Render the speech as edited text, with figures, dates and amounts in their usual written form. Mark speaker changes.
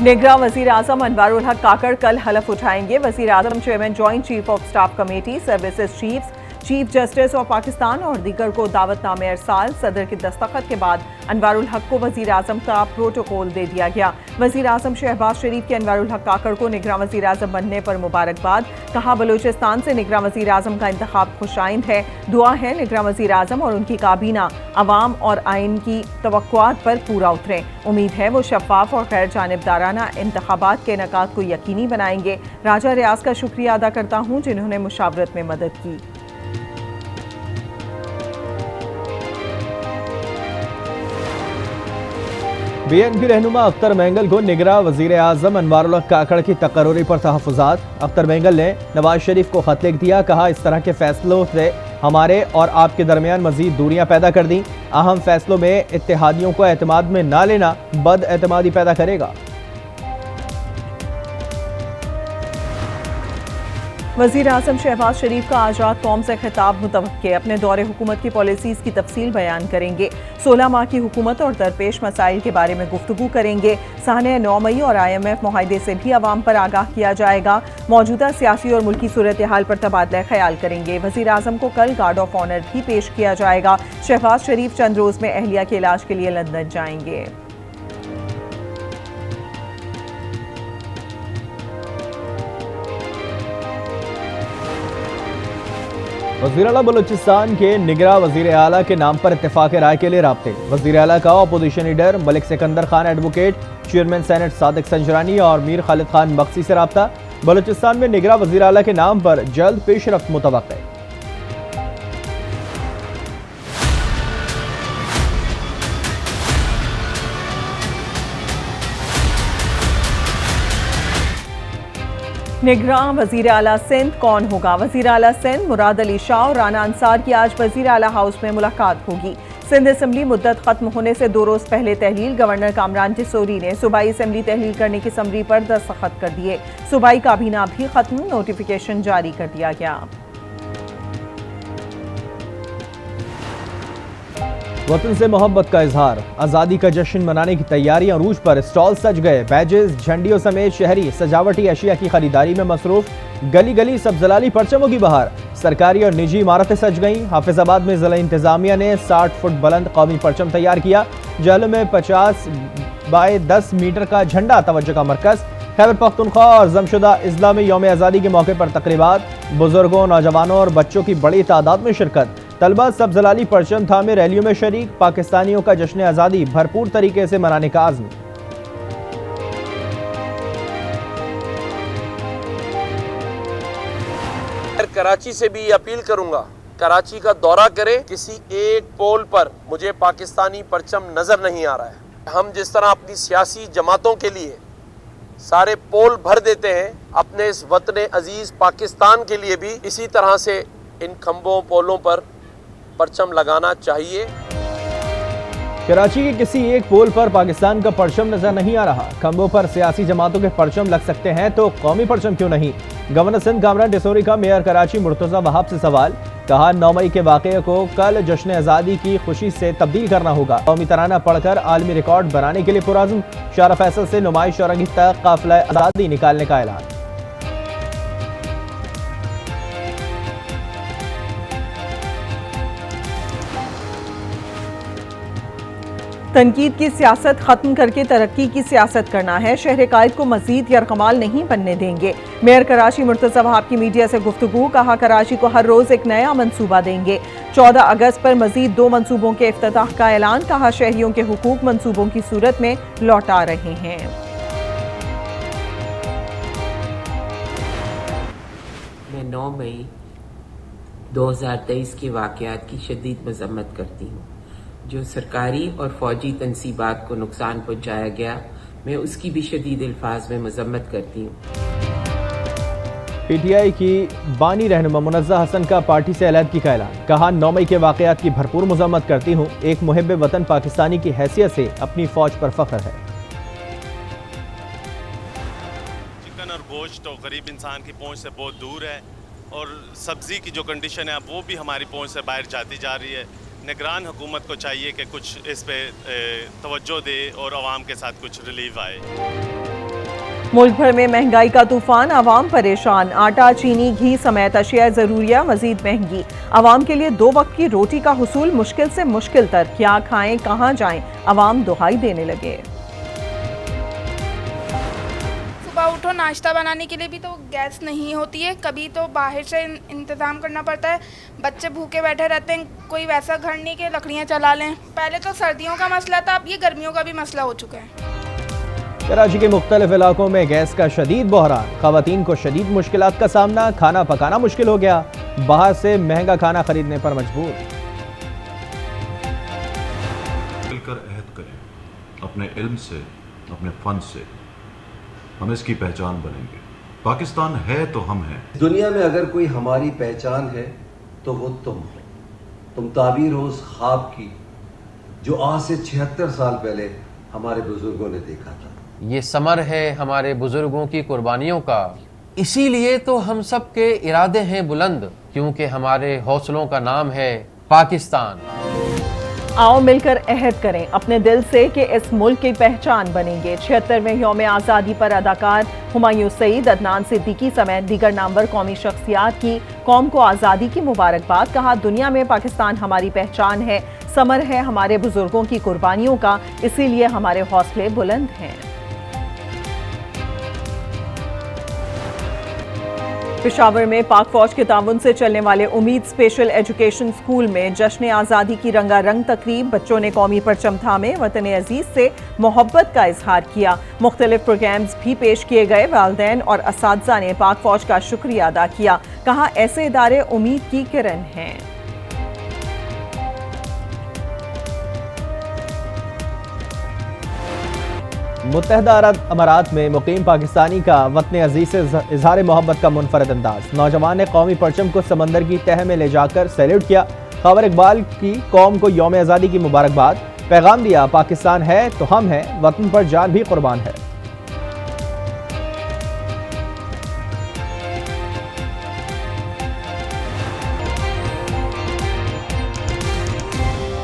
Speaker 1: निगरां वजीर आजम अनवारुल हक काकड़ कल हलफ उठाएंगे। वजीर आजम chairman joint chief of staff committee, services chief justice of Pakistan और दीगर को दावतनामे अरसाल। सदर के दस्तखत के बाद अनवारुल हक को वजीर आजम का प्रोटोकॉल दे दिया गया। वजीर आजम शहबाज शरीफ के अनवारुल हक काकड़ को निगरां वजीर आजम बनने पर मुबारकबाद। कहा, बलूचिस्तान से निगरां वजीर आजम का इंतखाब खुशाइंद है। दुआ है निगरां वजीर आजम और उनकी काबीना अवाम और आइन की तवक्कुआत पर पूरा उतरे। उम्मीद है वो शफाफ और गैर जानिबदाराना इंतखाबात के इनेकाद को यकीनी बनाएंगे। राजा रियाज का शुक्रिया अदा करता हूँ जिन्होंने मुशावरत में मदद की।
Speaker 2: BNP रहनुमा अख्तर मेंगल को निगरां वजीर आजम अनवारुल हक काकड़ की तकर्रुरी पर तहफ़्फ़ुज़ात। अख्तर मेंगल ने नवाज शरीफ को खत लिख दिया। कहा, इस तरह के फैसलों से हमारे और आपके दरमियान मजीद दूरियां पैदा कर दी। अहम फैसलों में इत्तेहादियों को एतमाद में ना लेना बद एतमादी पैदा करेगा।
Speaker 1: वजीर आजम शहबाज शरीफ का आज़ाद कौम से खिताब मुतवक्के। अपने दौरे हुकूमत की पॉलिसीज़ की तफसील बयान करेंगे। 16 माह की हुकूमत और दरपेश मसाइल के बारे में गुफ्तगू करेंगे। साहने 9 मई और IMF मुआहदे से भी अवाम पर आगाह किया जाएगा। मौजूदा सियासी और मुल्की सूरत हाल पर तबादला ख्याल करेंगे। वजीर आजम को कल गार्ड ऑफ ऑनर भी पेश किया जाएगा। शहबाज शरीफ चंद रोज़ में अहलिया के इलाज के लिए लंदन जाएंगे।
Speaker 2: वज़ीर आला बलूचिस्तान के निगरां वज़ीर आला के नाम पर इत्तेफाक राय के लिए राब्ते। वज़ीर आला का opposition leader Malik Sikandar Khan advocate, chairman senate Sadiq Sanjrani और मीर खालिद खान बख्शी से राब्ता। बलूचिस्तान में निगरां वज़ीर आला के नाम पर जल्द पेशरफ्त मुतवक्के।
Speaker 1: निगरां वजीर आला सिंध कौन होगा? वजीर आला सिंध मुराद अली शाह और राना अंसार की आज वजीर आला हाउस में मुलाकात होगी। सिंध असम्बली मुद्दत खत्म होने से 2 रोज पहले तहलील गवर्नर कामरान टिसोरी ने सूबाई असम्बली तहलील करने की समरी पर दस्तखत कर दिए। सूबाई काबीना भी खत्म, नोटिफिकेशन जारी कर दिया गया।
Speaker 2: वतन से मोहब्बत का इजहार, आज़ादी का जश्न मनाने की तैयारियां अरूज पर। स्टॉल सज गए। बैजेस, झंडियों समेत शहरी सजावटी अशिया की खरीदारी में मसरूफ। गली गली सबजलाली परचमों की बहार। सरकारी और निजी इमारतें सज गईं। हाफिजाबाद में जिला इंतजामिया ने 60 फुट बुलंद कौमी परचम तैयार किया। जहलम में 50 बाय 10 मीटर का झंडा तवज्जो का मरकज। खैबर पख्तूनख्वा और जमशुदा इजला में यौम आज़ादी के मौके पर तकरीबात। बुजुर्गों, नौजवानों और बच्चों की बड़ी तादाद में शिरकत। तलबा सबजलाली परचम थामे रैलियों में शरीक। पाकिस्तानियों का जश्न आज़ादी भरपूर तरीके से मनाने का आज़म।
Speaker 3: कराची से भी अपील करूंगा, कराची का दौरा करें, किसी एक पोल पर मुझे पाकिस्तानी परचम नजर नहीं आ रहा है। हम जिस तरह अपनी सियासी जमातों के लिए सारे पोल भर देते हैं, अपने इस वतन अजीज पाकिस्तान के लिए भी इसी तरह से इन खंभों पोलों पर परचम लगाना चाहिए।
Speaker 2: कराची के किसी एक पोल पर पाकिस्तान का परचम नजर नहीं आ रहा। खंभों पर सियासी जमातों के परचम लग सकते हैं तो कौमी परचम क्यों नहीं? गवर्नर सिंध कामरान टिसोरी का मेयर कराची मुर्तजा वहाब से सवाल। कहा, 9 मई के वाक़े को कल जश्न आज़ादी की खुशी से तब्दील करना होगा। कौमी तराना पढ़कर आलमी रिकॉर्ड बनाने के लिए पुराज़्म। शारा फैसल से नुमाइश औरंगी तक काफिला आज़ादी निकालने का ऐलान।
Speaker 1: तनकीद की सियासत खत्म करके तरक्की की सियासत करना है। शहर कायद को मजीद यरगमाल नहीं बनने देंगे। मेयर कराची मुर्तजा वहाब की मीडिया से गुफ्तगू। कहा, कराची को हर रोज एक नया मंसूबा देंगे। 14 अगस्त पर मजीद 2 मंसूबों के इफ्तिताह का ऐलान। कहा, शहरियों के हुकूक मंसूबों की सूरत में लौटा रहे हैं।
Speaker 4: मैं 9 मई 2023 के वाक़यात की शदीद मजम्मत करती हूँ। जो सरकारी और फौजी तनसीबात को नुकसान पहुँचाया गया, मैं उसकी भी शदीद अल्फाज में मजम्मत करती हूँ।
Speaker 2: PTI की बानी रहनुमा मुनज़्ज़ा हसन का पार्टी से अलहदगी का ऐलान। कहा, 9 मई के वाक़यात की भरपूर मजम्मत करती हूँ। एक मुहिब वतन पाकिस्तानी की हैसियत से अपनी फौज पर फख्र है।
Speaker 5: चिकन और गोश्त तो गरीब इंसान की पहुँच से बहुत दूर है और सब्ज़ी की जो कंडीशन है वो भी हमारी पहुँच से बाहर जाती जा रही है। निगरान हुकूमत को चाहिए कि कुछ इस पे तवज्जो दे और आवाम के साथ कुछ रिलीफ आए।
Speaker 1: मुल्क भर में महंगाई का तूफान, आवाम परेशान। आटा, चीनी, घी समेत अशिया ज़रूरिया मजीद महंगी। आवाम के लिए 2 वक्त की रोटी का हुसूल मुश्किल से मुश्किल तर। क्या खाएं, कहां जाएं, आवाम दुहाई देने लगे।
Speaker 6: सुबह उठो, नाश्ता बनाने के लिए भी तो गैस नहीं होती है, कभी तो बाहर से इंतज़ाम करना पड़ता है। बच्चे भूखे बैठे रहते हैं, कोई वैसा घर नहीं कि लकड़ियां चला लें। पहले तो सर्दियों का मसला था, अब ये गर्मियों का भी मसला हो चुका है।
Speaker 2: कराची के मुख्तलिफ इलाकों में गैस का शदीद बहरान, खवातीन को शदीद मुश्किलात का सामना, खाना पकाना मुश्किल हो गया, बाहर से महंगा खाना खरीदने पर मजबूर।
Speaker 7: मिलकर अहद करें, अपने इल्म से, अपने फन से हम इसकी पहचान बनेंगे। पाकिस्तान है तो हम हैं।
Speaker 8: दुनिया में अगर कोई हमारी पहचान है तो वो तुम हो। तुम ताबीर हो उस ख्वाब की जो आज से 76 साल पहले हमारे बुजुर्गों ने देखा था।
Speaker 9: ये समर है हमारे बुजुर्गों की कुर्बानियों का, इसीलिए तो हम सब के इरादे हैं बुलंद, क्योंकि हमारे हौसलों का नाम है पाकिस्तान।
Speaker 1: आओ मिलकर अहद करें अपने दिल से कि इस मुल्क की पहचान बनेंगे। 76वें यौम आज़ादी पर अदाकार हुमायूं सईद, अदनान सिद्दीकी समेत दीगर नामवर कौमी शख्सियात की कौम को आज़ादी की मुबारकबाद। कहा, दुनिया में पाकिस्तान हमारी पहचान है, समर है हमारे बुजुर्गों की कुर्बानियों का, इसीलिए हमारे हौसले बुलंद हैं। पेशावर में पाक फौज के ताउन से चलने वाले उम्मीद स्पेशल एजुकेशन स्कूल में जश्न आज़ादी की रंगारंग तकरीब। बच्चों ने कौमी परचम थामे वतन अजीज से मोहब्बत का इजहार किया। मुख्तलिफ प्रोग्राम्स भी पेश किए गए। वालिदैन और असातिज़ा ने पाक फौज का शुक्रिया अदा किया। कहा, ऐसे इदारे उम्मीद की किरण हैं।
Speaker 2: मुत्तहदा अरब अमारात में मुकीम पाकिस्तानी का वतन अजीज से इजहार मोहब्बत का मुनफरद अंदाज। नौजवान ने कौमी परचम को समंदर की तह में ले जाकर सैल्यूट किया। खबर इकबाल की कौम को यौम आज़ादी की मुबारकबाद। पैगाम दिया, पाकिस्तान है तो हम हैं, वतन पर जान भी कुर्बान है।